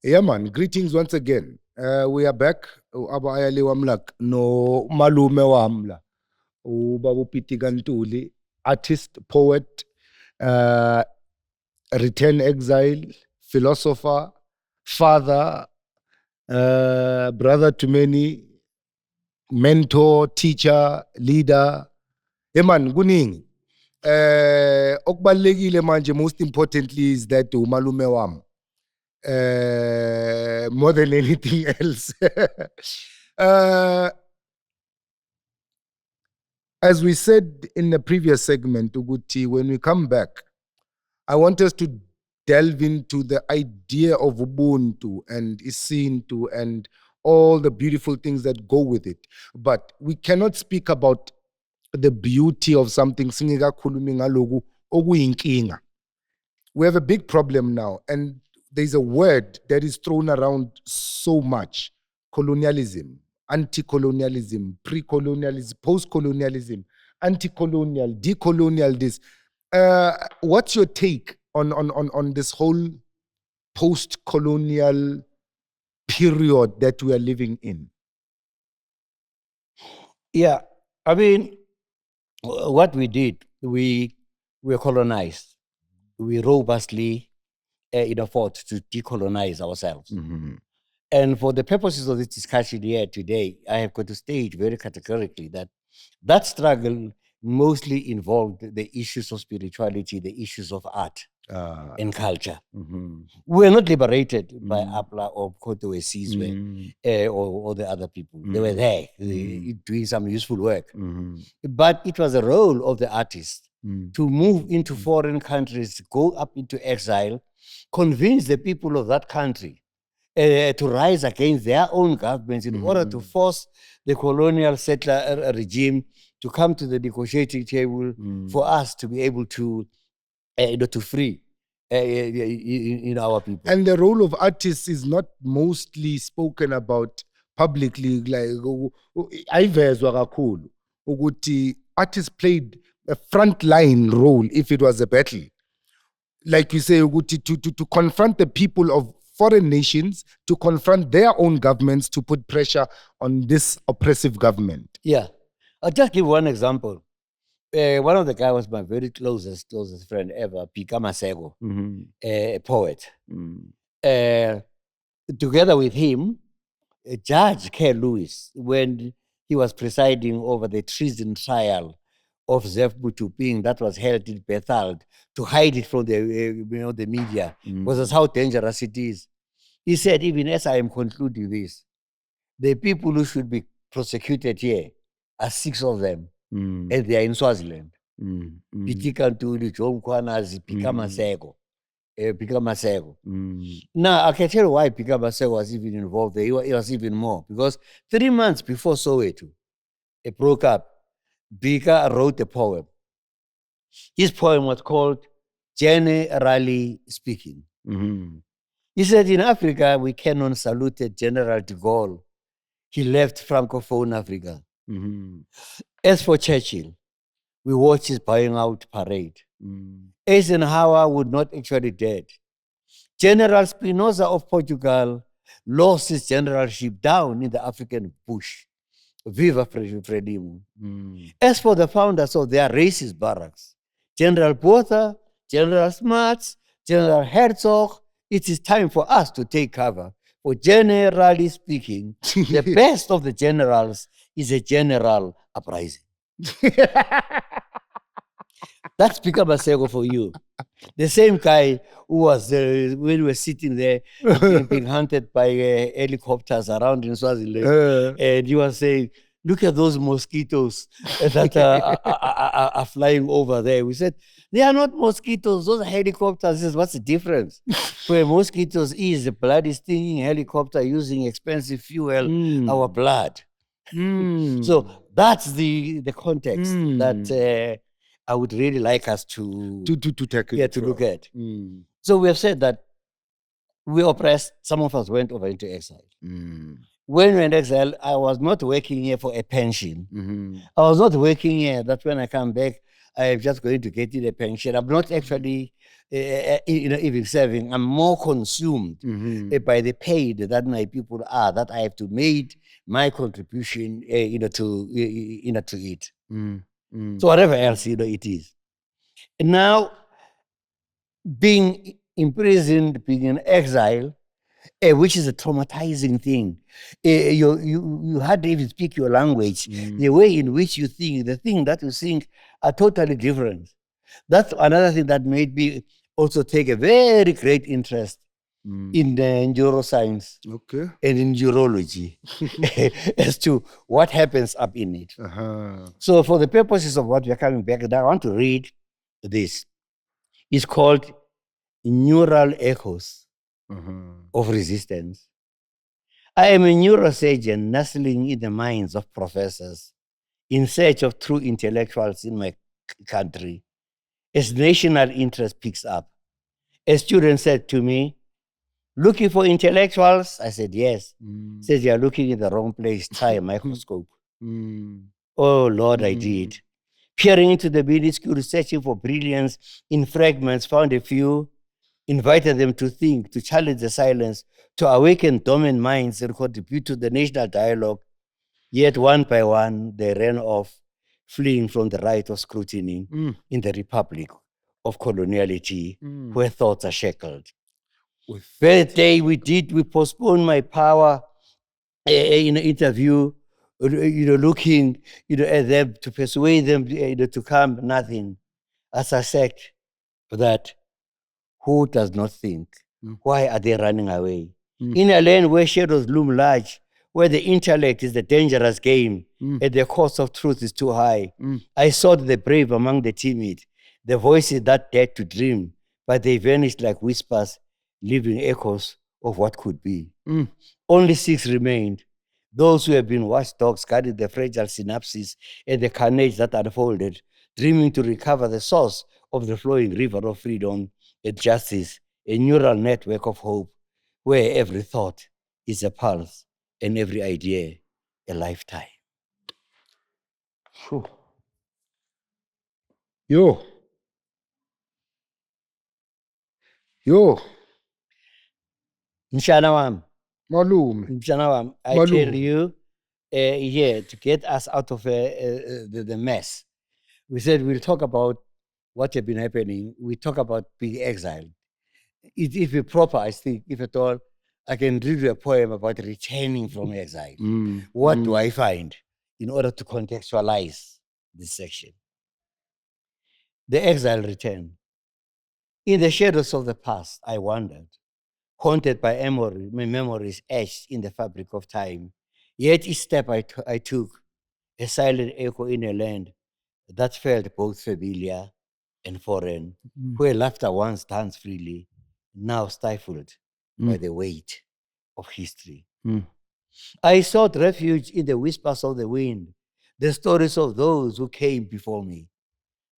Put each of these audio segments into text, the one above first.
Yeah, man. Greetings once again. We are back. Abayali wamlak no malume wamla. Ubabu Piti Gantuli, artist, poet, return exile, philosopher, father, brother to many, mentor, teacher, leader. Yeah, man. Kuningi. Okubalulekile manje, most importantly is that umalume wam. More than anything else. As we said in the previous segment, Uguti, when we come back, I want us to delve into the idea of Ubuntu and Isintu and all the beautiful things that go with it. But we cannot speak about the beauty of something. We have a big problem now, and there's a word that is thrown around so much: colonialism, anti-colonialism, pre-colonialism, post-colonialism, anti-colonial, decolonial. This. What's your take on this whole post-colonial period that we are living in? Yeah, I mean, what we did, we were colonized. We robustly fought to decolonize ourselves. Mm-hmm. And for the purposes of this discussion here today, I have got to state very categorically that struggle mostly involved the issues of spirituality, the issues of art and culture. Mm-hmm. We were not liberated by Apla or Koto Sizwe or the other people. They were there doing some useful work. But it was a role of the artist to move into foreign countries, go up into exile, convince the people of that country to rise against their own governments in order to force the colonial settler regime to come to the negotiating table for us to be able to free our people. And the role of artists is not mostly spoken about publicly. Like artists played a frontline role if it was a battle. Like you say, to confront the people of foreign nations, to confront their own governments, to put pressure on this oppressive government. Yeah. I'll just give one example. One of the guys was my very closest friend ever, Pika Masego, a poet. Together with him, Judge K. Lewis, when he was presiding over the treason trial of Zef Butuping that was held in Bethel to hide it from the media, because that's how dangerous it is. He said, even as I am concluding this, the people who should be prosecuted here are 6 of them. And they are in Swaziland. Pitika Ntuli, John Kwanazi, Pika Masego. Pika Masego. Now, I can tell you why Pika Masego was even involved there. It was even more. Because 3 months before Soweto, it broke up, Pika wrote a poem. His poem was called Generally Speaking. He said, in Africa, we cannot salute General de Gaulle. He left Francophone Africa. As for Churchill, we watched his buying out parade. Eisenhower would not actually dead. General Spinoza of Portugal lost his generalship down in the African bush. Viva Frelimo. As for the founders of their racist barracks, General Botha, General Smuts, General Herzog, it is time for us to take cover. For generally speaking, the best of the generals is a general uprising. That's Pika Masego for you. The same guy who was, when we were sitting there, being hunted by helicopters around in Swaziland, and he was saying, look at those mosquitoes that are flying over there. We said, they are not mosquitoes, those are helicopters. He says, what's the difference? Where mosquitoes is a bloody stinging helicopter using expensive fuel, our blood. So that's the context that I would really like us to tackle, to look at. So we have said that we oppressed, some of us went over into exile. When we went to exile, I was not working here for a pension. I was not working here that when I come back, I am just going to get in a pension. I'm not actually, even serving. I'm more consumed by the paid that my people are, that I have to make my contribution, to it. So whatever else, it is. And now, being imprisoned, being in exile, which is a traumatizing thing. You hardly even speak your language. The way in which you think, the thing that you think are totally different. That's another thing that made me also take a very great interest in neuroscience and in neurology as to what happens up in it. So for the purposes of what we're coming back, I want to read this. It's called Neural Echoes of Resistance. I am a neurosurgeon nestling in the minds of professors in search of true intellectuals in my country. As national interest picks up, a student said to me, "Looking for intellectuals?" I said, "Yes." Says, "You're looking in the wrong place. Try a microscope." Oh, Lord, I did. Peering into the minuscule, searching for brilliance in fragments, found a few, invited them to think, to challenge the silence, to awaken dormant minds and contribute to the national dialogue. Yet one by one, they ran off, fleeing from the right of scrutiny in the republic of coloniality, where thoughts are shackled. That day we postponed my power in an interview, looking, at them to persuade them, to come, nothing. As I said, that who does not think? Why are they running away? In a land where shadows loom large, where the intellect is the dangerous game, and the cost of truth is too high, I sought the brave among the timid, the voices that dared to dream, but they vanished like whispers, leaving echoes of what could be. Only 6 remained. Those who have been watchdogs guarding the fragile synapses and the carnage that unfolded, dreaming to recover the source of the flowing river of freedom and justice, a neural network of hope, where every thought is a pulse and every idea a lifetime. Yo. Mshana wam, Malume. I tell you, to get us out of the mess, we said we'll talk about what had been happening. We talk about being exiled. If you're proper, I think, if at all, I can read you a poem about returning from exile. What do I find in order to contextualize this section? The exile return. In the shadows of the past, I wandered, haunted by my memories etched in the fabric of time. Yet each step I took, a silent echo in a land that felt both familiar and foreign, where laughter once danced freely, now stifled by the weight of history. I sought refuge in the whispers of the wind, the stories of those who came before me,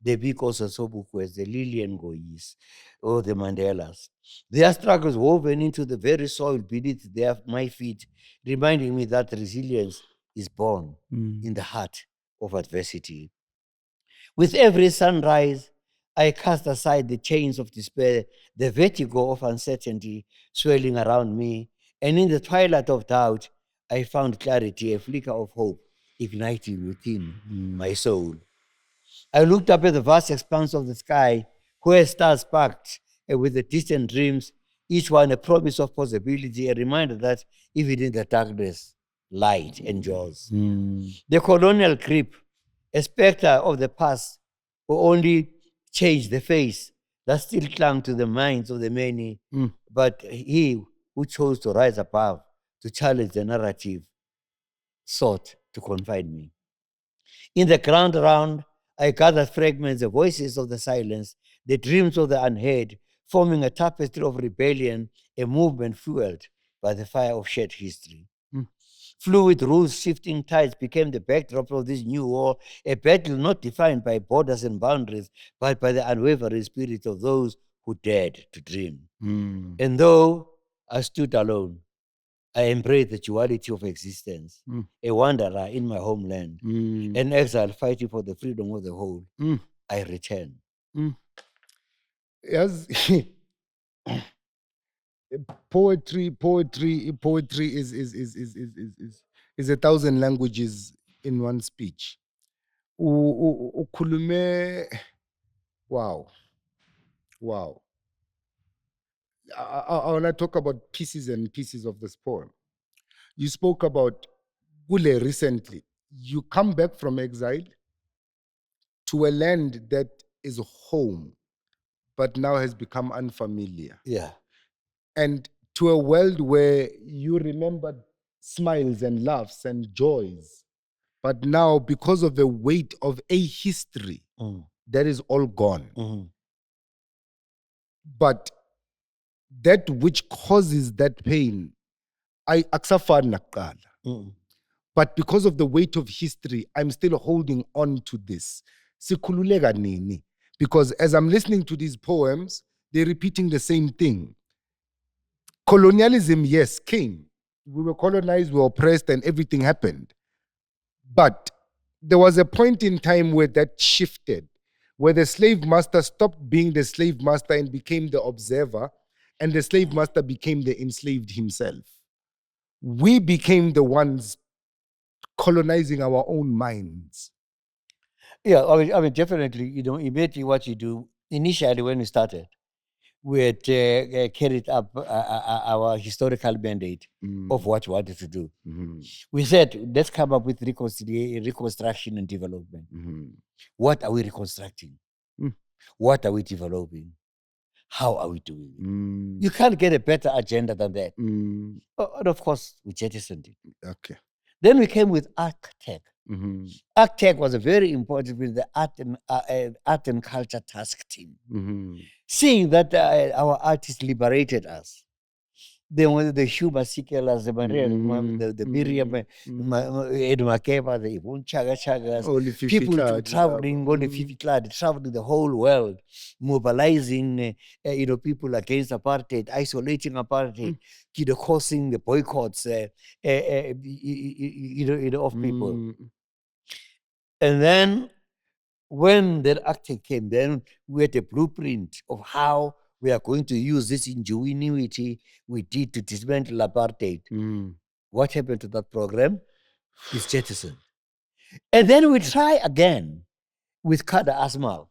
the Bikos and Sobukwes, the Lilian Goyis, or the Mandelas. Their struggles woven into the very soil beneath my feet, reminding me that resilience is born in the heart of adversity. With every sunrise, I cast aside the chains of despair, the vertigo of uncertainty swirling around me, and in the twilight of doubt, I found clarity, a flicker of hope igniting within my soul. I looked up at the vast expanse of the sky, where stars sparked with the distant dreams, each one a promise of possibility, a reminder that even in the darkness, light endures. The colonial grip, a specter of the past, will only change the face that still clung to the minds of the many, but he who chose to rise above, to challenge the narrative, sought to confine me. In the ground around, I gathered fragments, the voices of the silence, the dreams of the unheard, forming a tapestry of rebellion, a movement fueled by the fire of shared history. Fluid rules, shifting tides became the backdrop of this new war, a battle not defined by borders and boundaries, but by the unwavering spirit of those who dared to dream. And though I stood alone, I embraced the duality of existence, a wanderer in my homeland, an exile fighting for the freedom of the whole. I return. Yes. Poetry is 1,000 languages in one speech. Ukhulume, wow. I want to talk about pieces and pieces of this poem. You spoke about Gule recently. You come back from exile to a land that is home, but now has become unfamiliar. Yeah. And to a world where you remembered smiles and laughs and joys. But now, because of the weight of a history, that is all gone. But that which causes that pain, I aksafani nakuqala. But because of the weight of history, I'm still holding on to this. Sikhululeka nini? Because as I'm listening to these poems, they're repeating the same thing. Colonialism, yes, came. We were colonized, we were oppressed, and everything happened. But there was a point in time where that shifted, where the slave master stopped being the slave master and became the observer, and the slave master became the enslaved himself. We became the ones colonizing our own minds. Yeah, I mean, definitely, immediately what you do, initially when we started, we had carried up our historical mandate of what we wanted to do. We said, let's come up with reconstruction and development. What are we reconstructing? What are we developing? How are we doing it? You can't get a better agenda than that. And of course, we jettisoned it. Okay. Then we came with ArcTech. ArcTech was a very important with the art and culture task team. Seeing that our artists liberated us. Then when the Shuba Sikelas, the Miriam, Edu Makeba, the Ibun Chagas, people traveling on the Fifi Clad, traveling the whole world, mobilizing people against apartheid, isolating apartheid, causing the boycotts of people. And then when that act came, then we had a blueprint of how we are going to use this ingenuity we did to dismantle apartheid. What happened to that program? It's jettisoned. And then we try again with Kada Asmal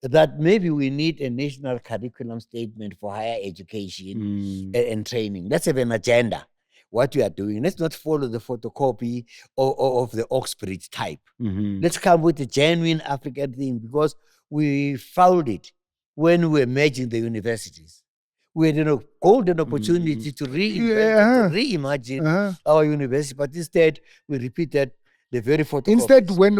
that maybe we need a national curriculum statement for higher education and training. Let's have an agenda. What we are doing, let's not follow the photocopy of the Oxbridge type. Let's come with a genuine African thing, because we found it when we were merging the universities. We had a golden opportunity to reinvent, to reimagine our university, but instead we repeated the very photocopies. Instead, when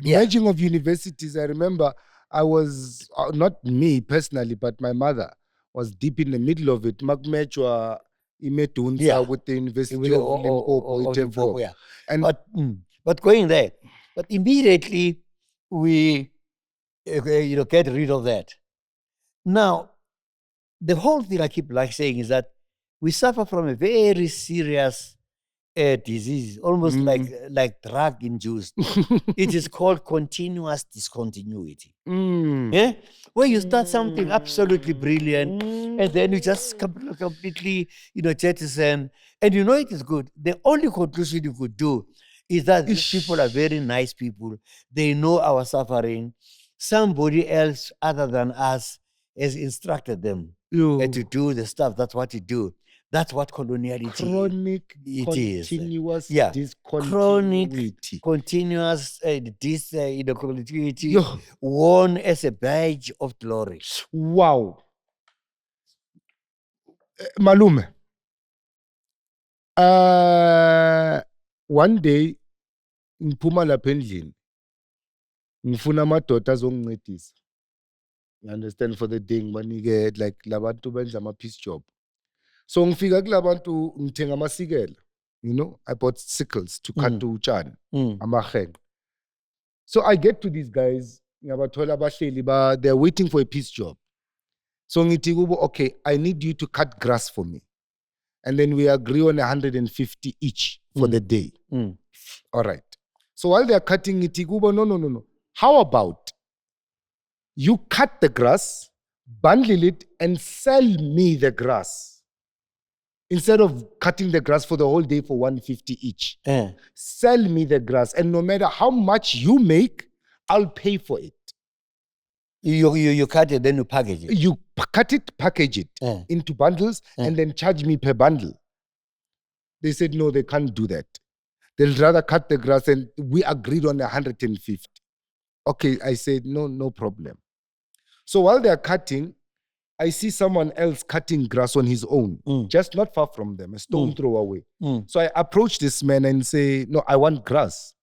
merging of universities, I remember I was, not me personally, but my mother was deep in the middle of it. Magmechwa Imetunsa with the University of Limpopo. And but going there, but immediately we get rid of that. Now, the whole thing I keep saying is that we suffer from a very serious disease, almost like drug induced. It is called continuous discontinuity. Yeah? Where you start something absolutely brilliant and then you just completely, jettison, and it is good. The only conclusion you could do is that these people are very nice people. They know our suffering. Somebody else other than us has instructed them to do the stuff. That's what you do. That's what coloniality chronic continuous discontinuity. Chronic continuous discontinuity worn as a badge of glory. Wow. Malume. One day ngiphuma lapha endlini ngifuna amadoda azongincedisa. You understand, for the day ngibanike like labantu benza ama-piece job. So ngifika kulabantu ngithenga amasikela. I bought sickles to cut utshani, amaheng. So I get to these guys, ngabathola bahleli they're waiting for a piece job. So ngithi kubo, okay, I need you to cut grass for me. And then we agree on 150 each for the day. All right. So while they're cutting it, no. How about You cut the grass, bundle it, and sell me the grass. Instead of cutting the grass for the whole day for 150 each. Sell me the grass. And no matter how much you make, I'll pay for it. You cut it, then you package it. You cut it, package it into bundles, and then charge me per bundle. They said, no, they can't do that. They'll rather cut the grass, and we agreed on 150. Okay, I said, no problem. So while they're cutting, I see someone else cutting grass on his own, just not far from them, a stone throw away. So I approach this man and say, no, I want grass.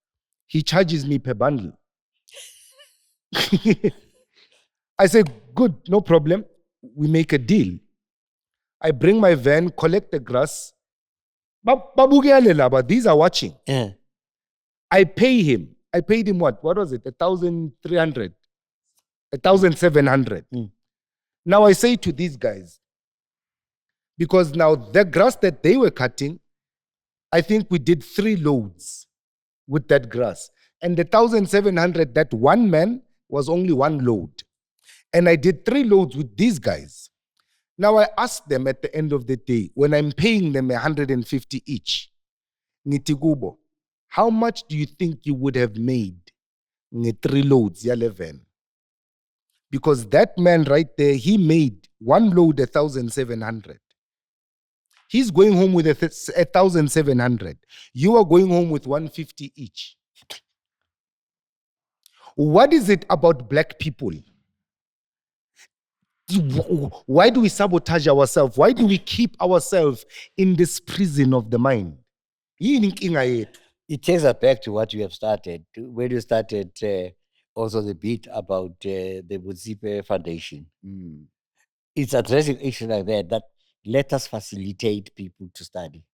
He charges me per bundle. I say, good, no problem. We make a deal. I bring my van, collect the grass. But these are watching. I pay him. I paid him what? What was it? 1,300, 1,700. Now I say to these guys, because now the grass that they were cutting, I think we did 3 loads with that grass. And the 1,700, that one man was only 1 load. And I did 3 loads with these guys. Now I asked them at the end of the day, when I'm paying them 150 each, Nitigubo, how much do you think you would have made in 3 loads, 11? Because that man right there, he made 1 load 1,700. He's going home with 1,700. You are going home with 150 each. What is it about black people? Why do we sabotage ourselves? Why do we keep ourselves in this prison of the mind? It takes us back to what you have started, when you started also the bit about the Buzipe Foundation. It's addressing issues like that let us facilitate people to study.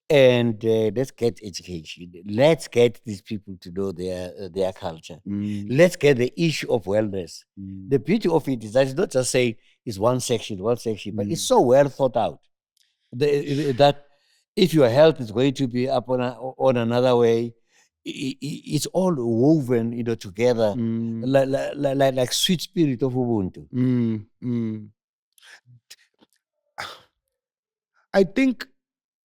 And let's get education. Let's get these people to know their culture. Let's get the issue of wellness. The beauty of it is that it's not just say it's one section, but it's so well thought out. That if your health is going to be up on another way, it's all woven, together, like sweet spirit of Ubuntu. I think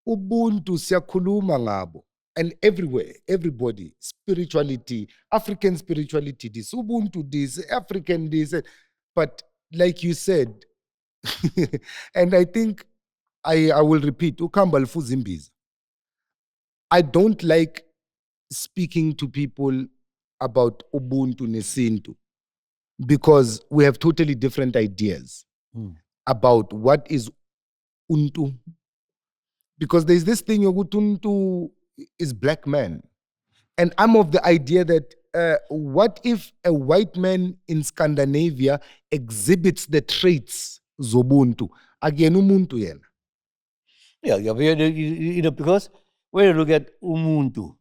Ubuntu siyakhuluma ngabo, and everywhere, everybody, spirituality, African spirituality, this Ubuntu, this African, this, but like you said, and I think I will repeat, ukamba lufuzimbiza. I don't like speaking to people about Ubuntu nesintu because we have totally different ideas about what is Untu. Because there's this thing, Untu is black man. And I'm of the idea that what if a white man in Scandinavia exhibits the traits zobuntu? Again, umuntu yena. Yeah, because when you look at Umuntu,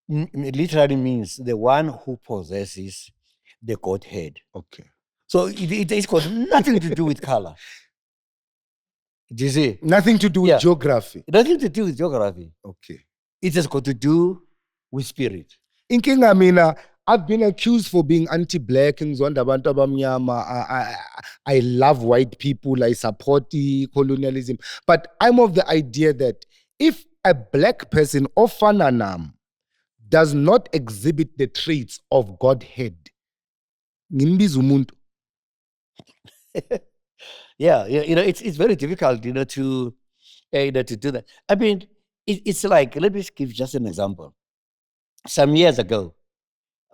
it literally means the one who possesses the Godhead. Okay. So it's got nothing to do with color. Do you see? Nothing to do with geography. Nothing to do with geography. Okay. It has got to do with spirit. Inkinga mina, I've been accused for being anti-black. I love white people. I support the colonialism. But I'm of the idea that if a black person or fananam does not exhibit the traits of Godhead, ngimbiza umuntu. Yeah, it's very difficult, to do that. I mean, it's like, let me give just an example. Some years ago,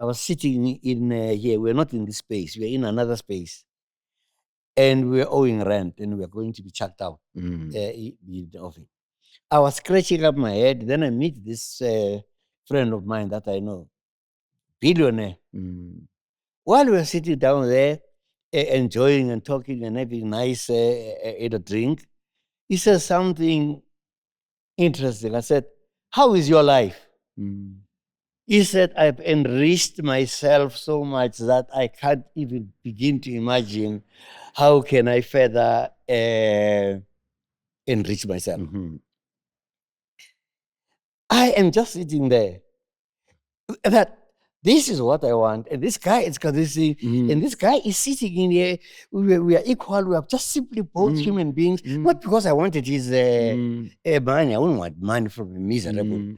I was sitting in here. We're not in this space. We're in another space. And we're owing rent, and we're going to be chucked out of it. I was scratching up my head. Then I meet this friend of mine that I know, billionaire. While we were sitting down there, enjoying and talking and having nice drink, he says something interesting. I said, how is your life? He said, I've enriched myself so much that I can't even begin to imagine how can I further enrich myself. I am just sitting there. This is what I want. And this guy is got this thing. And this guy is sitting in here. We are equal. We are just simply both human beings. Not because I wanted his money. I wouldn't want money from a miserable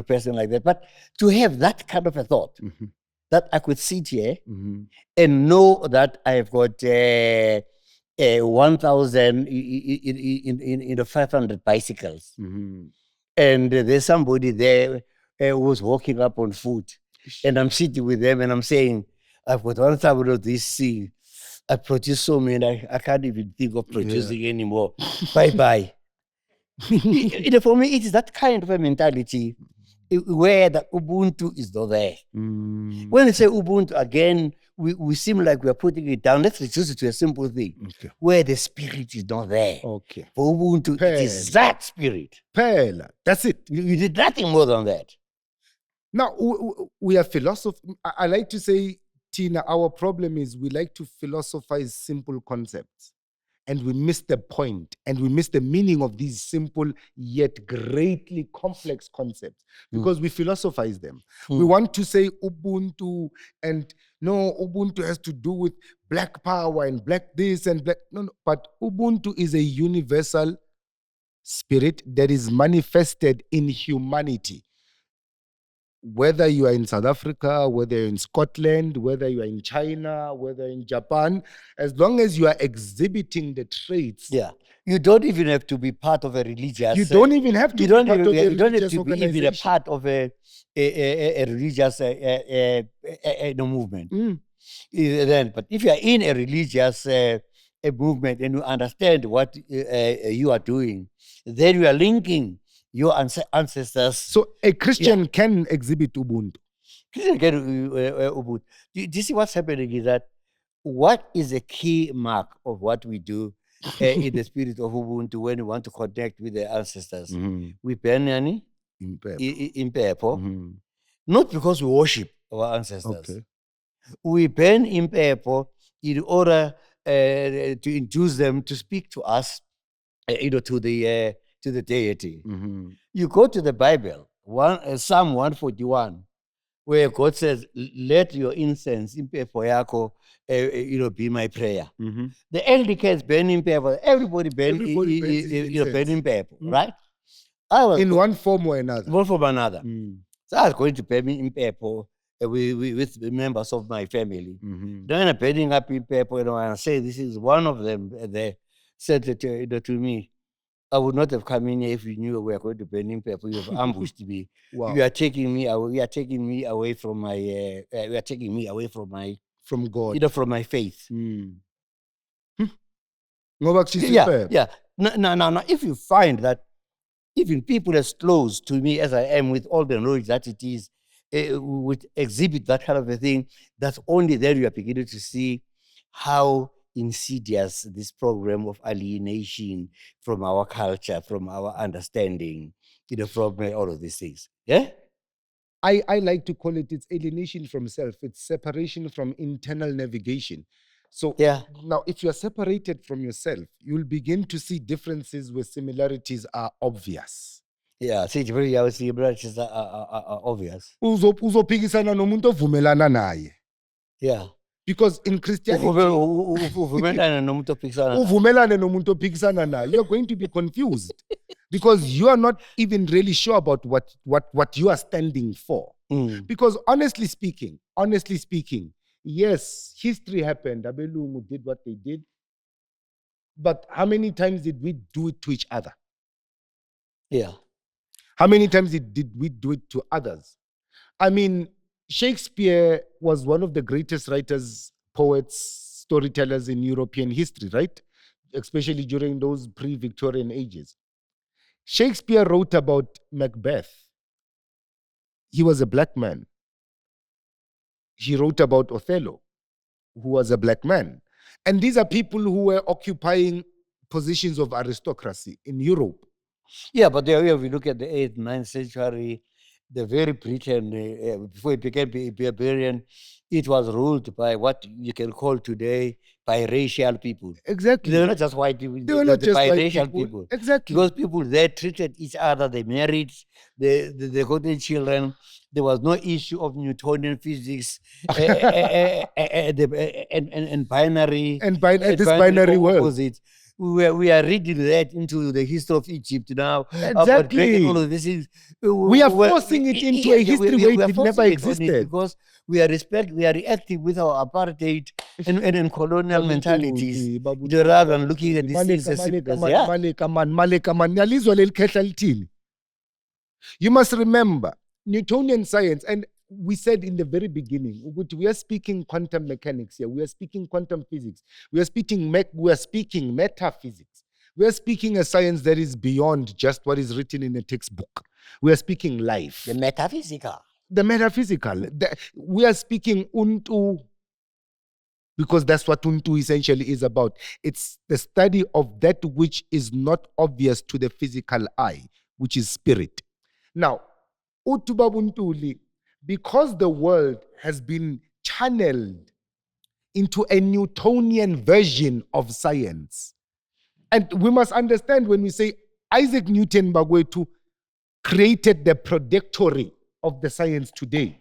person like that. But to have that kind of a thought, that I could sit here and know that I've got 1,000 in 500 bicycles. And there's somebody there who's walking up on foot. And I'm sitting with them and I'm saying, I've got 1,000 of these things. I produce so many, I can't even think of producing anymore. Bye-bye. For me, it is that kind of a mentality where the Ubuntu is not there. When we say Ubuntu, again, we seem like we are putting it down. Let's reduce it to a simple thing, where the spirit is not there. For Ubuntu, it is that spirit. Bela, that's it. You did nothing more than that. Now, we are philosophers. I like to say, Tina, our problem is we like to philosophize simple concepts. And we miss the point, and we miss the meaning of these simple yet greatly complex concepts because we philosophize them. We want to say Ubuntu, and no, Ubuntu has to do with black power and black this and black. No, but Ubuntu is a universal spirit that is manifested in humanity. Whether you are in South Africa, whether you're in Scotland, whether you are in China, whether in Japan, as long as you are exhibiting the traits. Yeah. You don't even have to be part of a religious. You don't even have to be part of a religious You don't have to be organization. even a part of a religious movement. But if you are in a religious a movement and you understand what you are doing, then you are linking your ancestors. So a Christian can exhibit Ubuntu. Christian can Ubuntu. Do you see what's happening is that what is a key mark of what we do in the spirit of Ubuntu when we want to connect with the ancestors? We burn any in purple, not because we worship our ancestors. Okay. We burn in purple in order to induce them to speak to us, to the deity. You go to the Bible, Psalm 141, where God says, "Let your incense in purple yako, be my prayer." The Anglicans burn in purple. Everybody burn in purple, right? In one form or another. One form or another. So I was going to burn in purple with members of my family. Then I'm burning up in purple, and I say, this is one of them. They said to me, I would not have come in here if you knew we were going to burn in purple. You have ambushed me. Wow. You are taking me away. You are taking me away from my. You are taking me away from my. From God. From my faith. Yeah. Now, if you find that even people as close to me as I am, with all the knowledge that it is, would exhibit that kind of a thing, that's only then you are beginning to see how insidious this program of alienation from our culture, from our understanding, from all of these things. Yeah? I like to call it's alienation from self. It's separation from internal navigation. So now if you're separated from yourself, you'll begin to see differences where similarities are obvious. Yeah, similarities are obvious. Uzophikisana nomuntu ovumelana naye. Yeah. Because in Christianity, uvumelane nomuntu ophikisana naye, you're going to be confused because you are not even really sure about what you are standing for. Because honestly speaking, yes, history happened. Abelungu did what they did. But how many times did we do it to each other? Yeah. How many times did we do it to others? I mean, Shakespeare was one of the greatest writers, poets, storytellers in European history, right? Especially during those pre-Victorian ages. Shakespeare wrote about Macbeth. He was a black man. He wrote about Othello, who was a black man. And these are people who were occupying positions of aristocracy in Europe. Yeah, but there, if we look at the 8th, 9th century, the very Britain, before it became barbarian, it was ruled by what you can call today biracial people. Exactly. They were not just white people. They were not just white biracial people. Exactly. Because people there treated each other, they married, they got their children. There was no issue of Newtonian physics and binary this binary world. opposite. We are reading that into the history of Egypt now. Exactly. All of this is, We are forcing it into a history where it never existed. Because we are reacting with our apartheid and colonial mentalities rather than looking at these things as you must remember Newtonian science, and we said in the very beginning, we are speaking quantum mechanics here, we are speaking quantum physics, we are speaking metaphysics, we are speaking a science that is beyond just what is written in a textbook. We are speaking life. The metaphysical. We are speaking Ubuntu, because that's what Ubuntu essentially is about. It's the study of that which is not obvious to the physical eye, which is spirit. Now, Utubabuntuli, because the world has been channeled into a Newtonian version of science, and we must understand when we say Isaac Newton Bagwetu created the predictory of the science today.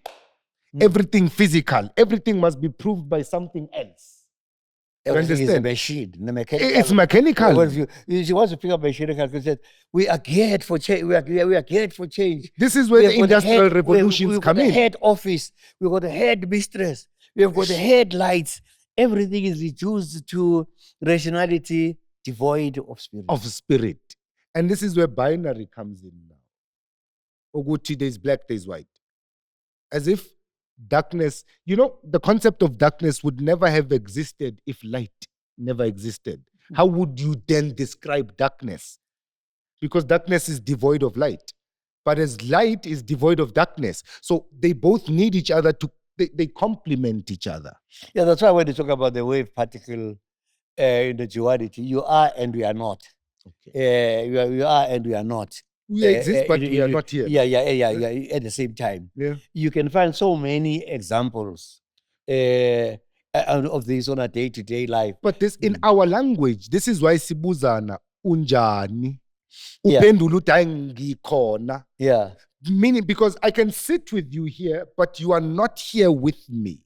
Everything physical, everything must be proved by something else. Everything is a machine. It's mechanical. If you want to pick up mechanical, because said we are geared for change. We are geared for change. This is where the industrial revolutions come in. We have got a head office. We have got a head mistress. We have got the headlights. Everything is reduced to rationality, devoid of spirit. And this is where binary comes in now. Oguti, there's black, there's white. As if darkness, the concept of darkness would never have existed if light never existed. How would you then describe darkness? Because darkness is devoid of light. But as light is devoid of darkness, so they both need each other they complement each other. Yeah, that's why when you talk about the wave particle in the duality, you are and we are not. Okay. You are and we are not. We exist, but we are not here. Yeah, at the same time. Yeah. You can find so many examples of this on a day-to-day life. But this, in our language, this is why sibuzana unjani. Upendula uthi ngikhona. Yeah. Meaning, because I can sit with you here, but you are not here with me.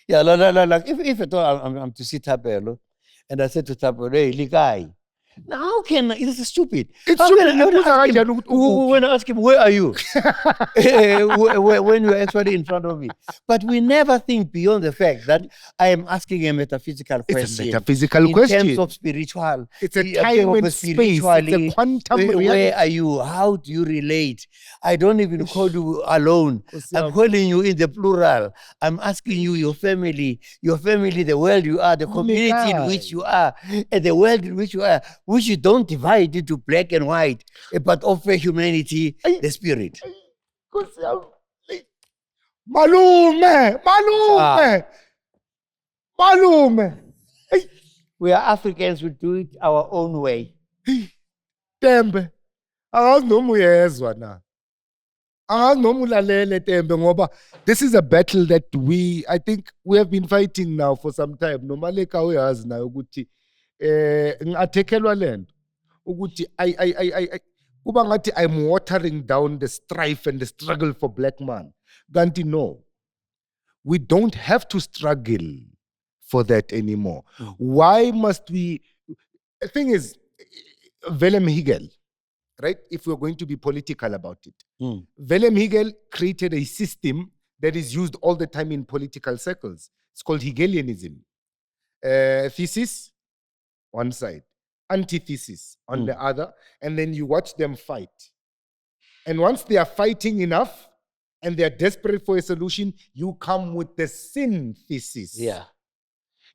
Yeah, like if at all I'm to see Tabelo, and I said to Tabelo, hey, Ligai, now how can it's stupid? It's stupid. When I ask him, where are you? When you are actually in front of me. But we never think beyond the fact that I am asking a metaphysical question. It's a metaphysical question. In terms of spiritual. It's a time and space. It's a quantum reality. Where are you? How do you relate? I don't even call you alone. I'm calling you in the plural. I'm asking you, your family, the world you are, the community in which you are, and the world in which you are, which you don't divide into black and white, but offer humanity the spirit. Malume. We are Africans, we do it our own way. Tembe, angazinomu na. Angazinomu lalele Tembe ngoba this is a battle that I think we have been fighting now for some time. Nomaleka uyazi na ukuthi ngathekelwa lento ukuthi kuba ngathi I'm watering down the strife and the struggle for black man. Ganti no. We don't have to struggle for that anymore. Why must we? The thing is, Willem Hegel, right? If we're going to be political about it, Willem Hegel created a system that is used all the time in political circles. It's called Hegelianism. Thesis, one side, antithesis on the other, and then you watch them fight. And once they are fighting enough and they are desperate for a solution, you come with the synthesis. Yeah.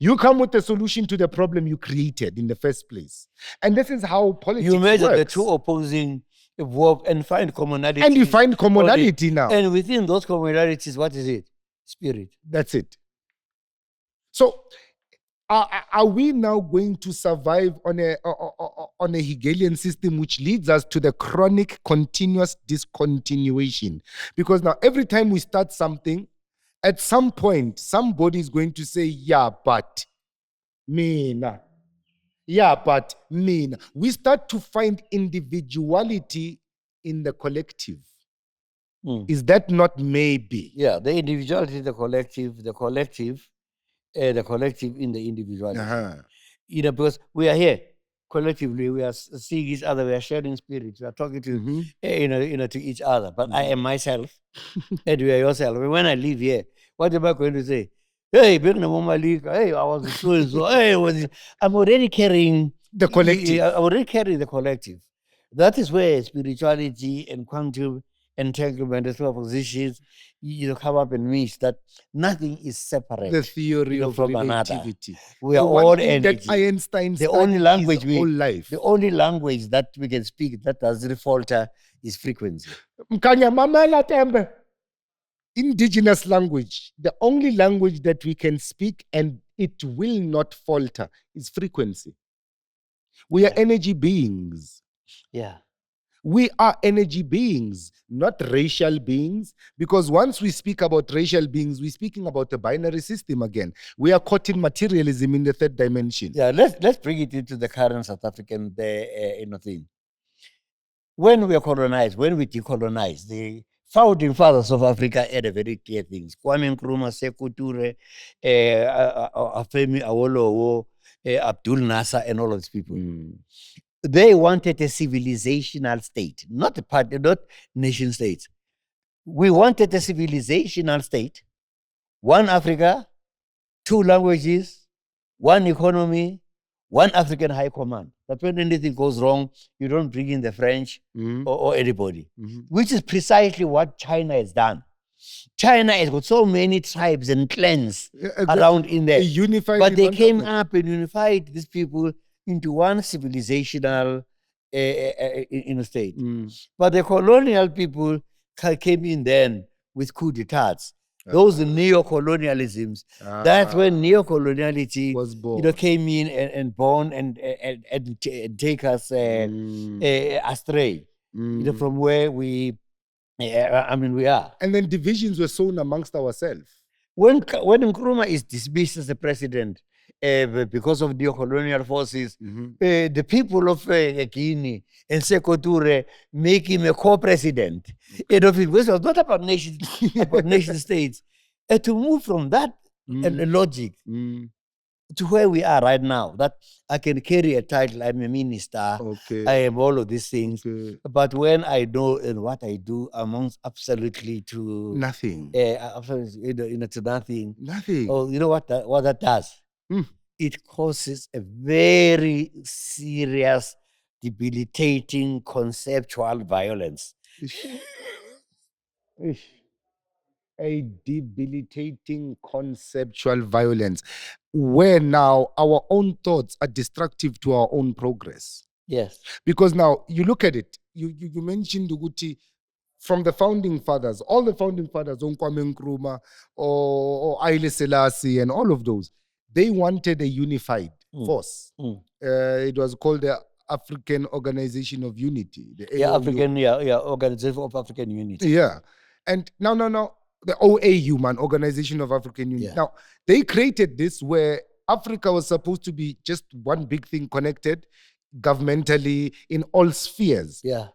You come with the solution to the problem you created in the first place. And this is how politics You measure works. the two opposing work and find commonality. And you find commonality now. And within those commonalities, what is it? Spirit. That's it. So, are we now going to survive on a Hegelian system which leads us to the chronic continuous discontinuation? Because now every time we start something, at some point, somebody is going to say, yeah, but Mina. Yeah, but mina. We start to find individuality in the collective. Is that not maybe? Yeah, the individuality, the collective in the individuality. Uh-huh. Because we are here collectively, we are seeing each other, we are sharing spirits, we are talking to to each other. But I am myself, and you are yourself. When I leave here, what am I going to say? Hey, bring the mama league. Hey, I was so and so. Hey, I'm already carrying The collective. I'm already carrying the collective. That is where spirituality and quantum entanglement, the two oppositions, come up and meet. That nothing is separate. The theory of from relativity. another. We are The all one thing that energy. Einstein The only studied language his whole life. the only language that we can speak that doesn't falter is frequency. Mkanya mamela tembe. Indigenous language, the only language that we can speak and it will not falter is frequency. We are energy beings. Yeah. We are energy beings, not racial beings. Because once we speak about racial beings, we're speaking about a binary system again. We are caught in materialism in the third dimension. Yeah, let's bring it into the current South African thing. When we are colonized, when we decolonize, the founding fathers of Africa had a very clear things. Kwame Nkrumah, Sekou Toure, Afemi Awolowo, Abdul Nasser, and all of these people. They wanted a civilizational state, not nation states. We wanted a civilizational state, one Africa, two languages, one economy, one African high command. That when anything goes wrong, you don't bring in the French or anybody, which is precisely what China has done. China has got so many tribes and clans around in there. But they came up and unified these people into one civilizational state. But the colonial people came in then with coup d'etats. Those neo-colonialisms. That's when neo-coloniality was born. Came in and born and take us astray from where we are. And then divisions were sown amongst ourselves. When Nkrumah is dismissed as the president because of neo-colonial forces, the people of Guinea and Sekou Toure make him a co-president. It was not about nation states. To move from that logic to where we are right now, that I can carry a title, I'm a minister, I am all of these things. But when I know and what I do amounts absolutely to nothing. Absolutely, to nothing. Nothing. Oh, you know what that does? It causes a very serious, debilitating conceptual violence. A debilitating conceptual violence where now our own thoughts are destructive to our own progress. Yes. Because now you look at it, you mentioned Uguti from the founding fathers, all the founding fathers, Kwame Nkrumah or Haile Selassie and all of those, they wanted a unified force. It was called the African Organization of Unity. The Organization of African Unity. Yeah. And now, the OAU, man, Organization of African Unity. Yeah. Now, they created this where Africa was supposed to be just one big thing connected governmentally in all spheres. Yeah.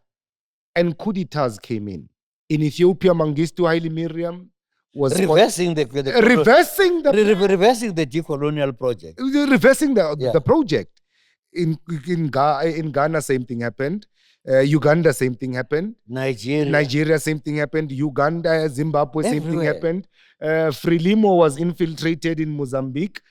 And coup d'etats came in. In Ethiopia, Mengistu Haile Mariam was reversing the decolonial project. Reversing the project. In Ghana, same thing happened. Uganda, same thing happened. Nigeria, same thing happened. Uganda, Zimbabwe, same thing happened. Frelimo was infiltrated in Mozambique.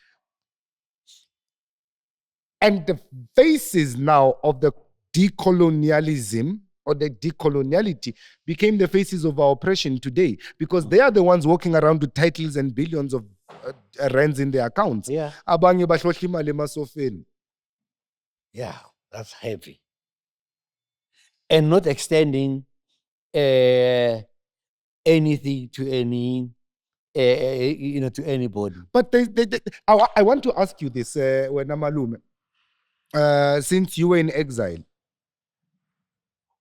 And the faces now of the decolonialism or the decoloniality became the faces of our oppression today, because they are the ones walking around with titles and billions of rands in their accounts. Yeah. Yeah, that's heavy. And not extending anything to any, to anybody. But I want to ask you this, since you were in exile,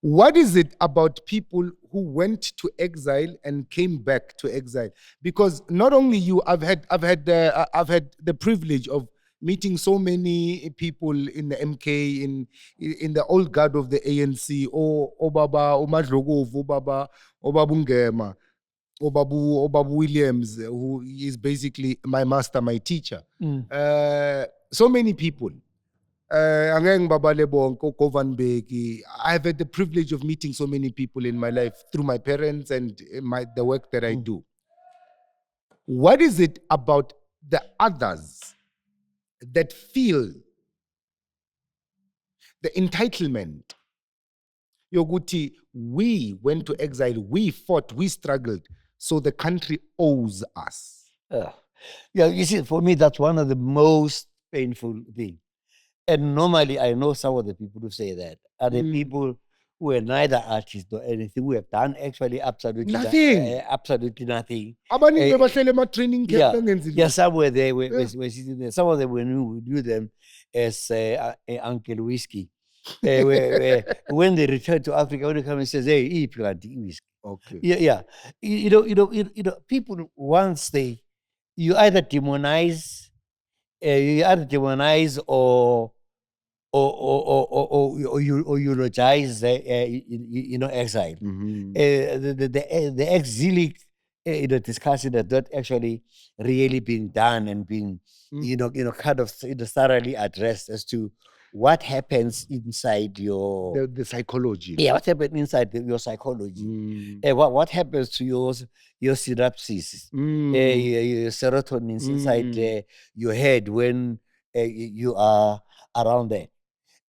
what is it about people who went to exile and came back to exile? Because not only you, I've had the privilege of meeting so many people in the MK, in the old guard of the ANC, or Obaba, Omadlogovu, Obabungema, Obabu Williams, who is basically my master, my teacher. So many people. I've had the privilege of meeting so many people in my life through my parents and the work that I do. What is it about the others that feel the entitlement? Yoguti, we went to exile, we fought, we struggled, so the country owes us. Yeah, you see, for me, that's one of the most painful things. And normally, I know some of the people who say that are the people who are neither artists nor anything, who have done actually absolutely nothing. Absolutely nothing. Training yeah, somewhere they were sitting there. Some of them, we knew them as Uncle Whiskey. When they return to Africa, when they come and says, "Hey, eat whiskey." Okay. Yeah. You know, people once you either demonize or you eulogize exile. The exilic discussion that not actually really being done and being kind of thoroughly addressed as to what happens inside your the psychology. Yeah, what happens inside your psychology? What happens to your synapses, your serotonin inside your head when you are around there?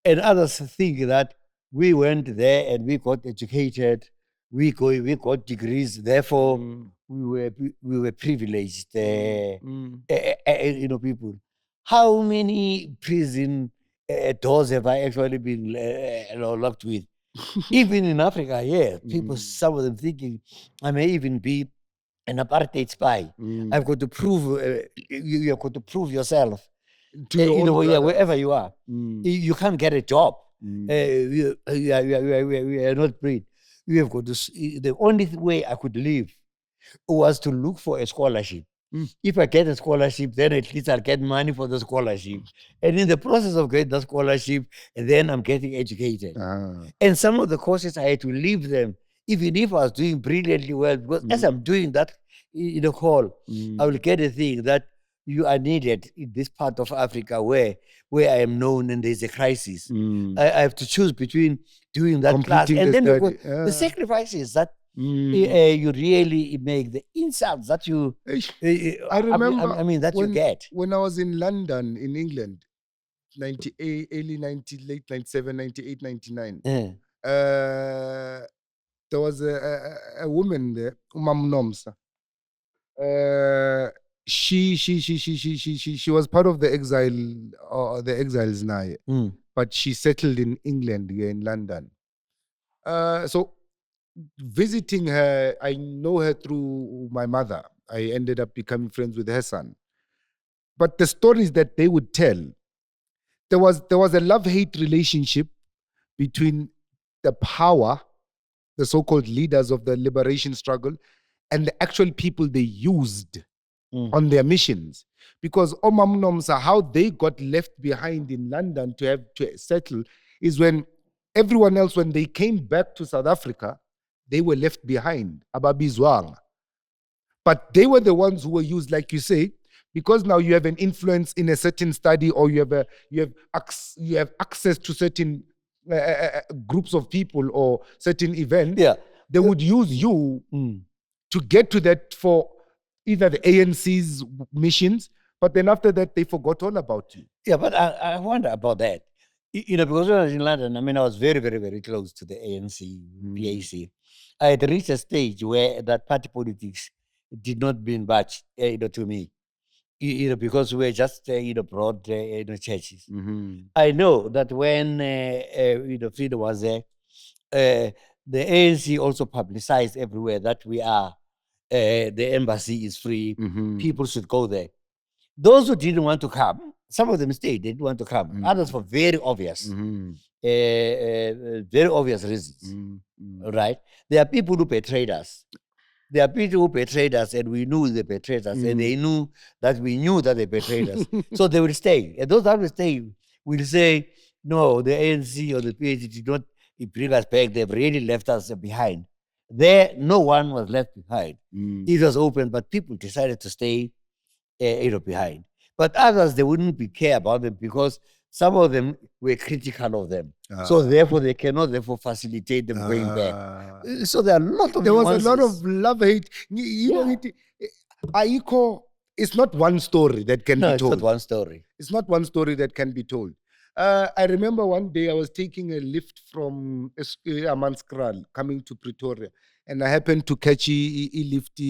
And others think that we went there and we got educated, we got degrees, therefore we were privileged. People. How many prison doors have I actually been locked with? Even in Africa, people, some of them thinking I may even be an apartheid spy. I've got to prove you have got to prove yourself. Wherever you are, you can't get a job. We are not breed. You have got to. The only way I could live was to look for a scholarship. If I get a scholarship, then at least I'll get money for the scholarship. And in the process of getting the scholarship, then I'm getting educated. And some of the courses I had to leave them, even if I was doing brilliantly well, because as I'm doing that call, I will get a thing that you are needed in this part of Africa where I am known and there's a crisis. I have to choose between doing that class and then the sacrifices that you really make, the insults that you I remember that you get. When I was in London, in England, 98, early 90, late 97, 98, 99. There was a woman there, Umam Nomsa. She was part of the exile, the exiles now, but she settled in England here in London. So visiting her, I know her through my mother. I ended up becoming friends with her son. But the stories that they would tell, there was a love-hate relationship between the power, the so-called leaders of the liberation struggle, and the actual people they used on their missions. Because Omam Nomsa, how they got left behind in London to have to settle is when everyone else, when they came back to South Africa, they were left behind, ababizwang. But they were the ones who were used, like you say, because now you have an influence in a certain study, or you have access to certain groups of people or certain events. They would use you to get to that for either the ANC's missions, but then after that they forgot all about you. Yeah, but I wonder about that. Because when I was in London, I was very, very, very close to the ANC, PAC. I had reached a stage where that party politics did not mean much, to me, because we were just, broad, churches. I know that when, freedom was there, the ANC also publicized everywhere that we are, the embassy is free, people should go there. Those who didn't want to come, some of them stayed, they didn't want to come. Others for very obvious, very obvious reasons, right? There are people who betrayed us. There are people who betrayed us, and we knew they betrayed us, and they knew that we knew that they betrayed us. So they will stay. And those that will stay will say, no, the ANC or the PhD did not bring us back. They've really left us behind. There, no one was left behind. It was open, but people decided to stay behind. But others, they wouldn't care about them because some of them were critical of them. So therefore, they cannot facilitate them going back. So there are a lot of There was a lot nuances. of love-hate. It's not one story that can No, be it's told. not one story. It's not one story that can be told. I remember one day I was taking a lift from Amanskral coming to Pretoria, and I happened to catch a lift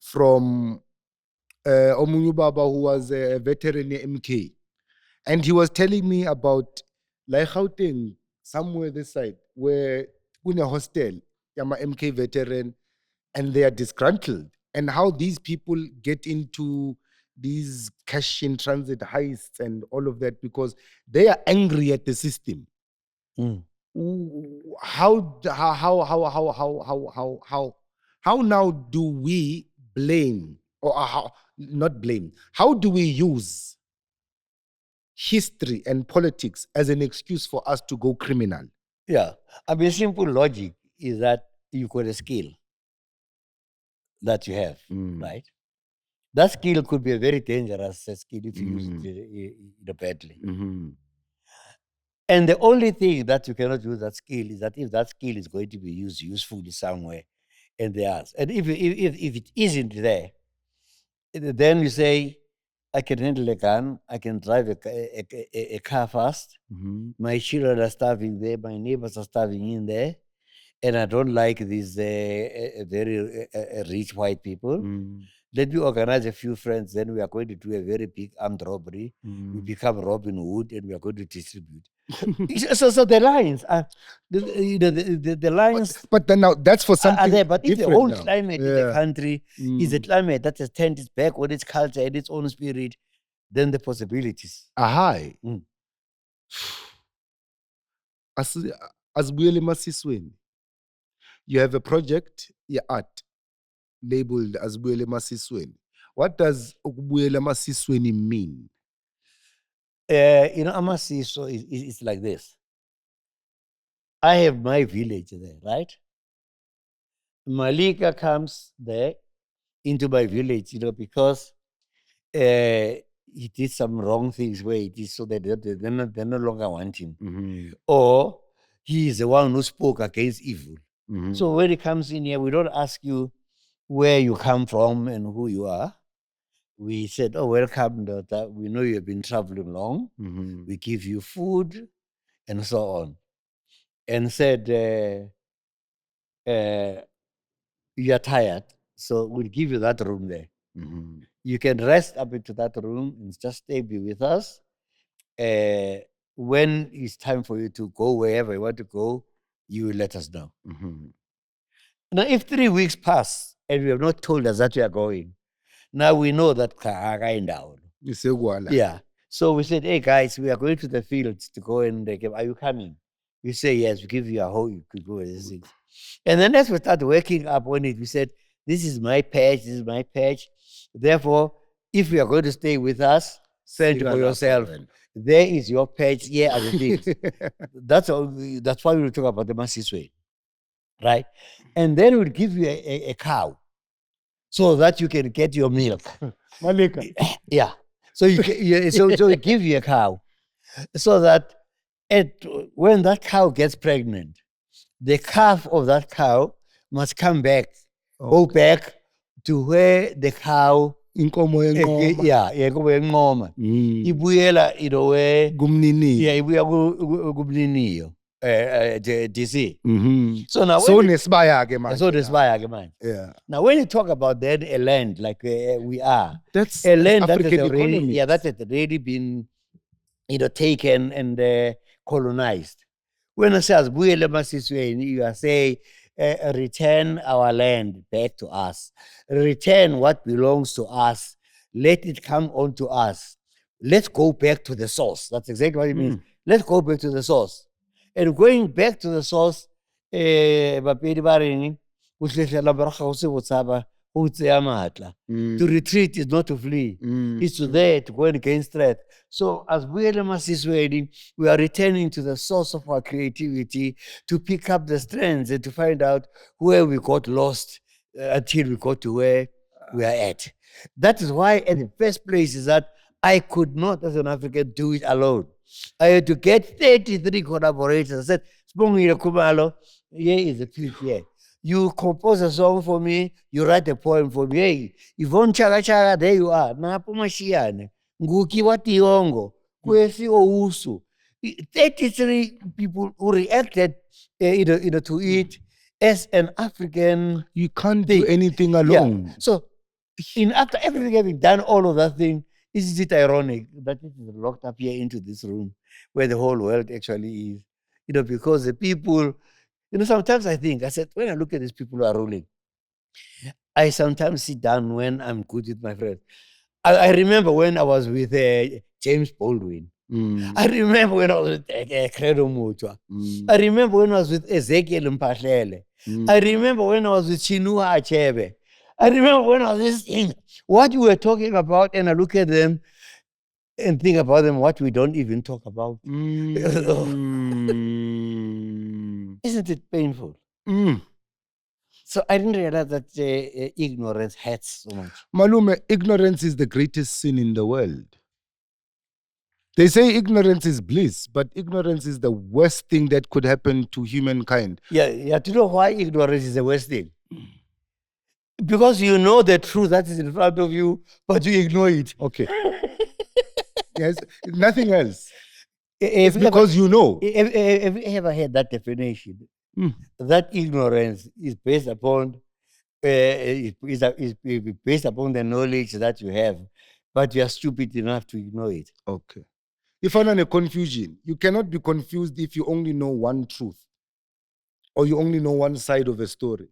from Omunyu Baba, who was a veteran MK. And he was telling me about like Gauteng, somewhere this side, where in a hostel, I'm a MK veteran, and they are disgruntled, and how these people get into these cash in transit heists and all of that because they are angry at the system. How now do we blame or how not blame? How do we use history and politics as an excuse for us to go criminal? Yeah. I mean, simple logic is that you got a skill that you have, right? That skill could be a very dangerous skill if you use it badly. And the only thing that you cannot use that skill is that if that skill is going to be used usefully somewhere, and there's, and if it isn't there, then you say, I can handle a gun, I can drive a car fast. My children are starving there, my neighbors are starving in there, and I don't like these very rich white people. Let me organize a few friends, then we are going to do a very big armed robbery. We become Robin Hood, and we are going to distribute. So the lines are, the lines. But then now that's for something are there. But if the whole now. climate in the country is a climate that has turned its back on its culture and its own spirit, then the possibilities are high. As Buyele Masisweni, you have a project, your art, labeled as Buyele Masisweni. What does Buyele Masisweni mean? Amasiso is like this. I have my village there, right? Malika comes there into my village, because he did some wrong things where it is so that they no longer want him. Or he is the one who spoke against evil. So when he comes in here, we don't ask you where you come from and who you are. We said, oh, welcome, daughter. We know you've been traveling long. We give you food and so on. And said, you are tired, so we'll give you that room there. You can rest up into that room and just stay with us. When it's time for you to go wherever you want to go, you will let us know. Now, if 3 weeks pass and you have not told us that you are going, now we know that yeah. So we said, hey guys, we are going to the fields to go and are you coming? You say yes, we give you a hole, you could go. And then as we start working up on it, we said, this is my patch, this is my patch. Therefore, if you are going to stay with us, fend for yourself. There is your patch, here are the things. That's why we will talk about the Masiswe, right? And then we'll give you a cow so that you can get your milk. Malika. Yeah. So we give you a cow so that when that cow gets pregnant, the calf of that cow must come back, go back to where the cow inkomo yenqoma. inkomo yenqoma. Ibuyela where ibuya kumniniyo. DC. So now now when you talk about then a land like we are, that's a land that African has already, economy. that has already been taken and colonized. When I say you are saying return our land back to us, return what belongs to us, let it come onto us. Let's go back to the source. That's exactly what it means. Let's go back to the source. And going back to the source, To retreat is not to flee. It's to there to go and gain strength. So as we are returning to the source of our creativity to pick up the strands and to find out where we got lost until we got to where we are at. That is why at the first place is that I could not, as an African, do it alone. I had to get 33 collaborators. I said, Spongile Kumalo, here is the clip here. You compose a song for me, you write a poem for me. Hey, Yvonne Chaga Chaga, there you are. Napo Mashiane, Nguki Wationgo, Kwesi Ousu. 33 people who reacted to it as an African. You can't do anything alone. Yeah. So, after everything having done all of that thing, is it ironic that it is locked up here into this room where the whole world actually is? Because the people, sometimes I said, when I look at these people who are ruling, I sometimes sit down when I'm good with my friends. I remember when I was with James Baldwin. I remember when I was with Credo Mutua. I remember when I was with Ezekiel Mpahlele. I remember when I was with Chinua Achebe. I remember when I was listening, what you were talking about, and I look at them and think about them, what we don't even talk about. Isn't it painful? So I didn't realize that ignorance hurts so much. Malume, ignorance is the greatest sin in the world. They say ignorance is bliss, but ignorance is the worst thing that could happen to humankind. Yeah. Do you know why ignorance is the worst thing? Because you know the truth that is in front of you, but you ignore it. Okay. Yes, nothing else. It's because you know. Have you ever heard that definition? That ignorance is based upon is based upon the knowledge that you have, but you are stupid enough to ignore it. Okay. If I'm in a confusion, you cannot be confused if you only know one truth or you only know one side of a story.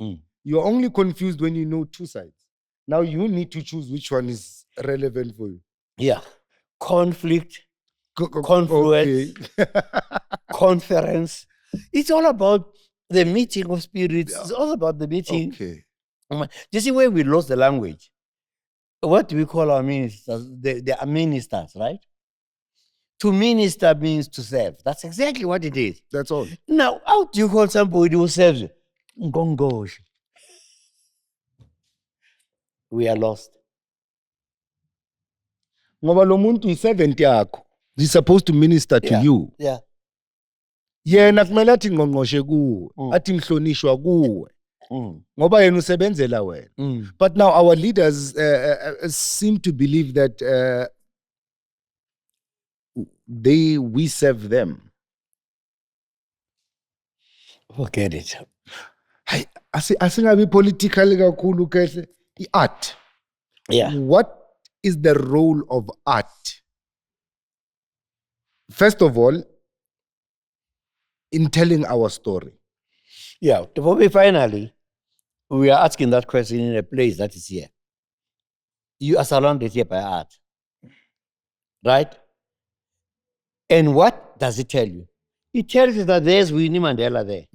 You're only confused when you know two sides. Now you need to choose which one is relevant for you. Yeah. Conflict, confluence, conference. It's all about the meeting of spirits. It's all about the meeting. Okay. Do you see where we lost the language? What do we call our ministers? They are ministers, right? To minister means to serve. That's exactly what it is. That's all. Now, how do you call somebody who serves you? Ngongosh. We are lost. Ngoba lo muntu i-servant yakho. He's supposed to minister to you. Yeah. Yena kumele athi ngqongqoshe kuwe, athi ngihlonishwa kuwe. Ngoba yena usebenzela wena. But now our leaders seem to believe that we serve them. Forget it. Hey, asingabi political kakhulu kahle. Art. Yeah. What is the role of art? First of all, in telling our story. Yeah. For me, finally, we are asking that question in a place that is here. You are surrounded here by art. Right? And what does it tell you? It tells you that there's Winnie Mandela there.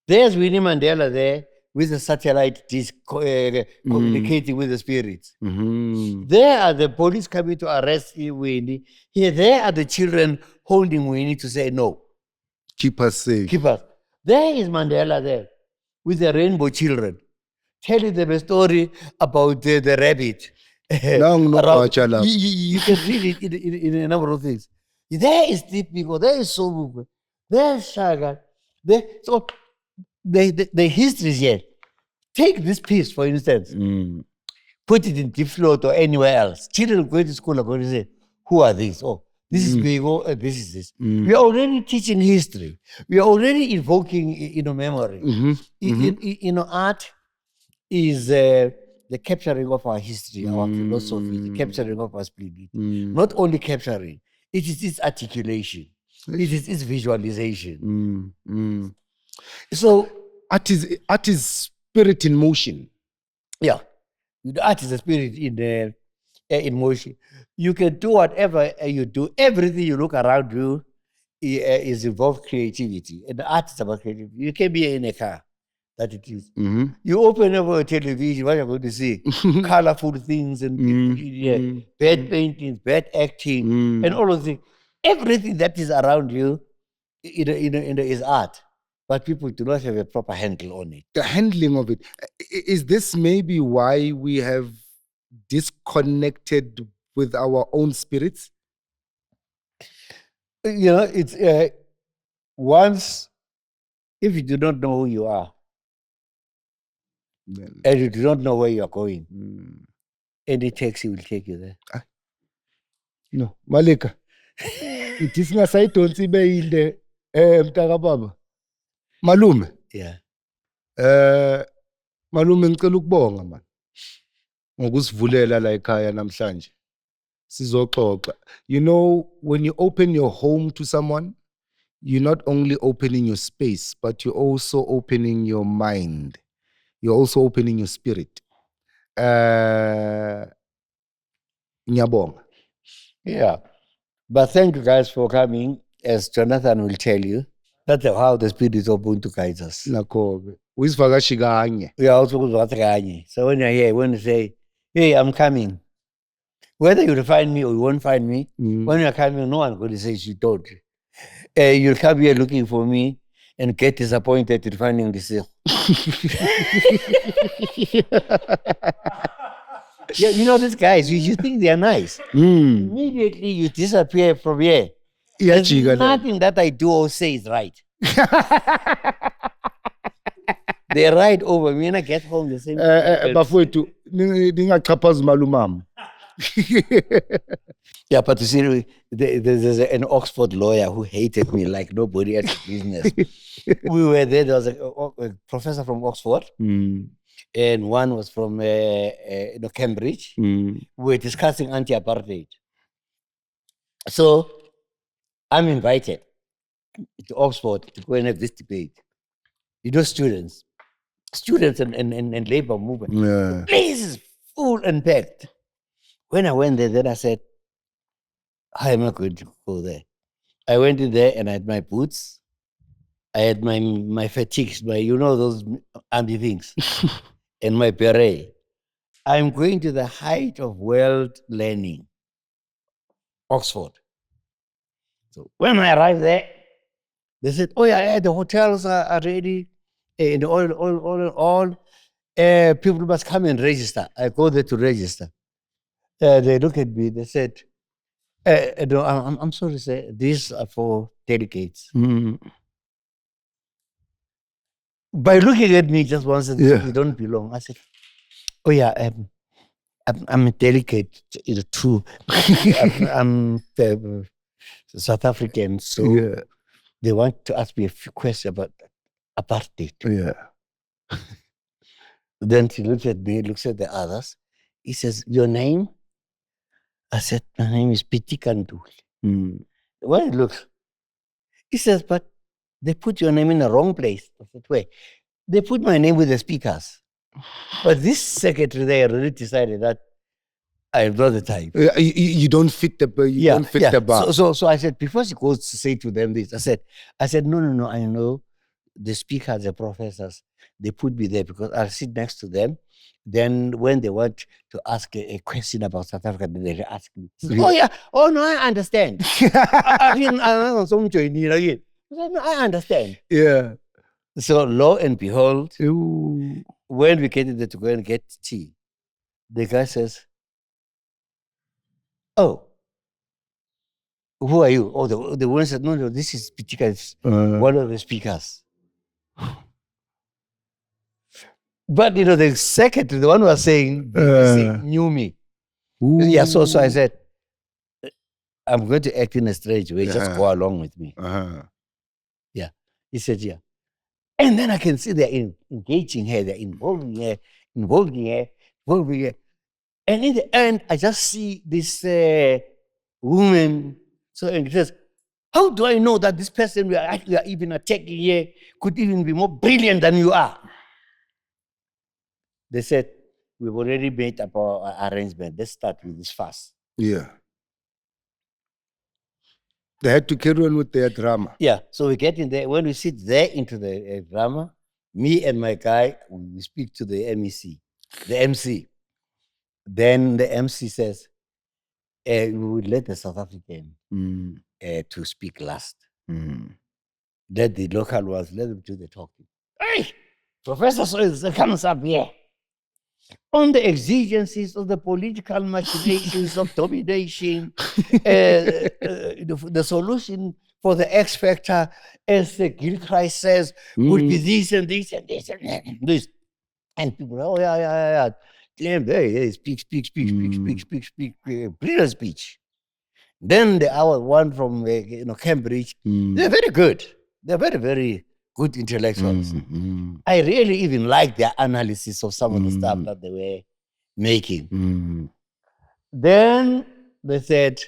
There's Winnie Mandela there with a satellite disk communicating with the spirits. There are the police coming to arrest Winnie. Here, there are the children holding Winnie to say no. Keep us safe. Keep us. There is Mandela there with the rainbow children, telling them a story about the rabbit. You can read it in a number of things. There is deep people, there is Sobuku, there is Shaga. So the history is here. Take this piece, for instance, put it in Deep Float or anywhere else. Children go to school are going to say, who are these? Oh, this is Bigo, this is this. We are already teaching history. We are already invoking, memory. Art is the capturing of our history, our philosophy, the capturing of our spirit. Not only capturing, it is its articulation. It is its visualization. So art is spirit in motion. Yeah, the art is a spirit in motion. You can do whatever you do. Everything you look around you is involved creativity, and the art is about creativity. You can be in a car. that it is. Mm-hmm. You open up a television, what you're going to see? Colorful things and bad paintings, bad acting, and all of the everything that is around you, is art. But people do not have a proper handle on it. The handling of it. Is this maybe why we have disconnected with our own spirits? It's once, if you do not know who you are, and you do not know where you are going, any taxi will take you there. No, Malika. It is ngasayidonsi beyinde mntaka baba. Malume. Yeah. Malume ngicela ukubonga man. Ngokusivulela la ekhaya namhlanje. Sizoxoxa. You know, when you open your home to someone, you're not only opening your space, but you're also opening your mind. You're also opening your spirit. Ngiyabonga. Yeah. But thank you guys for coming. As Jonathan will tell you, that's how the Spirit of Ubuntu guides us. Nakho-ke. Uyisivakashi kanye. We are also going to. So when you're here, when you say, hey, I'm coming, whether you'll find me or you won't find me, when you're coming, no one's going to say you don't. You'll come here looking for me and get disappointed in finding this. Yeah, these guys, you think they are nice. Immediately you disappear from here. There's nothing that I do or say is right. They ride over me and I get home the same. Bafowethu ningachaphazi malumama. Yeah, but you see, there's an Oxford lawyer who hated me like nobody else's business. We were there. There was a professor from Oxford, and one was from Cambridge. We were discussing anti-apartheid. So I'm invited to Oxford to go and have this debate. Students and labor movement. Yeah. The place is full and packed. When I went there, then I said, I am not going to go there. I went in there and I had my boots. I had my fatigues, those army things, and my beret. I'm going to the height of world learning, Oxford. So when I arrived there, they said, oh yeah, the hotels are ready, and all. People must come and register. I go there to register. They look at me, they said, no, I'm sorry, sir, these are for delegates. By looking at me just once, you don't belong. I said, oh yeah, I'm a delegate too. I'm South African, so they want to ask me a few questions about apartheid. Yeah. Then he looks at me, looks at the others. He says, your name? I said, my name is Pitikandul. Well, it looks. He says, but they put your name in the wrong place. I said, wait. They put my name with the speakers. But this secretary there really decided that I am not the type. You don't fit the don't fit the bar. So I said, before she goes to say to them this, I said, no, I know the speakers, the professors, they put me there because I'll sit next to them. Then when they want to ask a question about South Africa, they ask me. Oh yeah, oh no, I understand. I understand. Yeah. So lo and behold, when we get in there to go and get tea, the guy says, oh, who are you? Oh, the one said, no, this is Pitika, one of the speakers. But the second, the one who was saying, knew me. Yeah, so I said, I'm going to act in a strange way, just go along with me. Yeah. He said, yeah. And then I can see they're engaging her, they're involving her. And in the end, I just see this woman. So and he says, how do I know that this person we are even attacking here could even be more brilliant than you are? They said, we've already made up our arrangement. Let's start with this fast. Yeah. They had to carry on with their drama. Yeah. So we get in there. When we sit there into the drama, Me and my guy, we speak to the MC. Then the MC says, we would let the South African to speak last. Let the local ones, let them do the talking. Hey, Professor Soyuz comes up here on the exigencies of the political machinations of domination, the solution for the X factor, as the Gilchrist says, would be this and this and this and this. And people, oh yeah. Claim, hey, speak. Brilliant speech. Then the other one from Cambridge, they're very good. They're very, very good intellectuals. I really even like their analysis of some of the stuff that they were making. Then they said,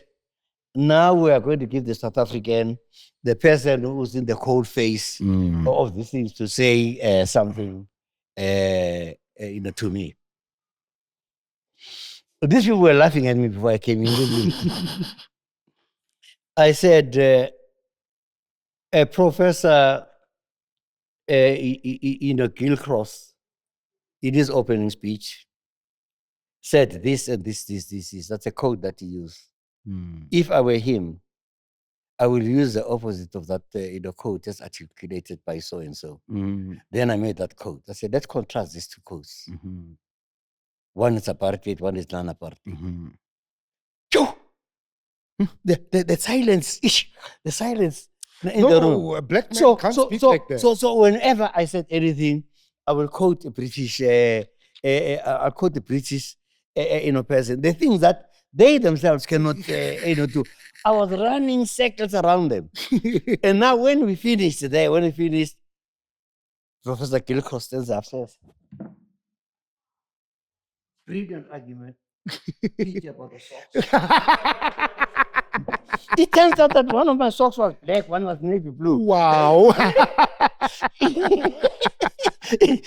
now we are going to give the South African, the person who's in the cold face of these things, to say something to me. These people were laughing at me before I came in. I said, Professor Gilchrist, in his opening speech, said this and this. That's a code that he used. If I were him, I will use the opposite of that code just articulated by so and so. Then I made that code. I said, let's contrast these two codes. One is apartheid, one is non-apartheid. The silence, the silence in the room. A black man can't speak like that. So whenever I said anything, I will quote a British, I'll quote the British, person. The things that they themselves cannot, do. I was running circles around them. And now when we finished, Professor Gilchrist stands up, says, brilliant argument. About the socks. It turns out that one of my socks was black, one was navy blue. Wow.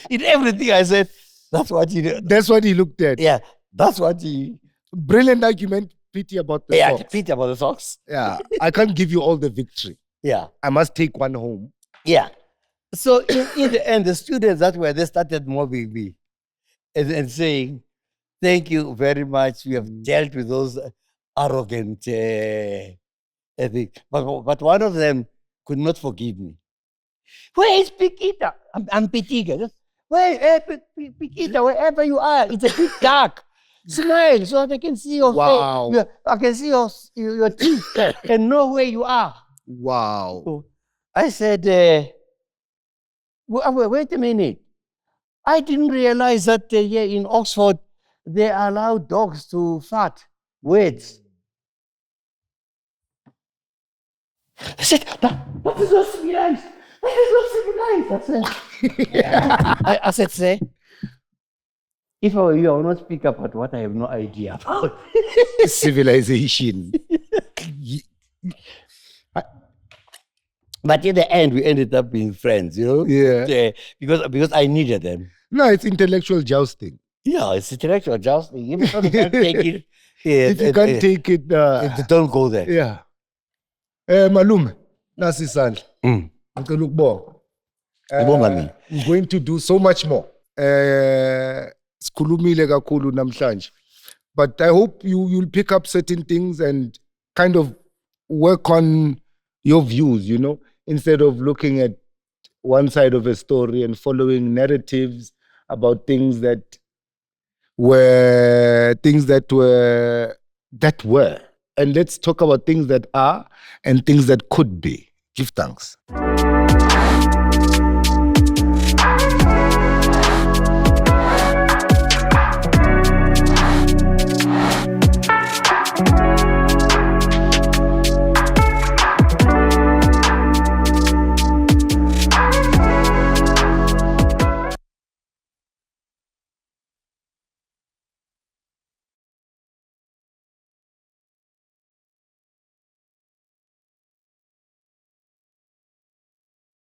In everything I said, that's what he did. That's what he looked at. Yeah, that's what he... Brilliant argument, pity about the socks. Yeah, pity about the socks. Yeah, I can't give you all the victory. Yeah. I must take one home. Yeah. So in the end, the students that were there started mobbing me and saying, thank you very much. We have dealt with those arrogant things. But one of them could not forgive me. Where is Pikita? I'm Pitika. Where, Pikita, wherever you are, it's a bit dark. Smile so that I can see your face. I can see your teeth and know where you are. Wow. So I said, wait a minute. I didn't realize that here in Oxford, they allow dogs to fart words. I said, that is not civilized. That is not civilized. I said, sir, if I were you, I would not speak about what I have no idea about. Civilization. But in the end, we ended up being friends, Yeah. Because I needed them. No, it's intellectual jousting. Yeah, it's intellectual jousting. If you can't take it, if you can't take it, don't go there. Yeah. Malume, nasi sandla. Ngicela ukubonga. I'm going to do so much more. Sikhulumile kakhulu namhlanje. But I hope you'll pick up certain things and kind of work on your views, instead of looking at one side of a story and following narratives about things that were. And let's talk about things that are and things that could be. Give thanks.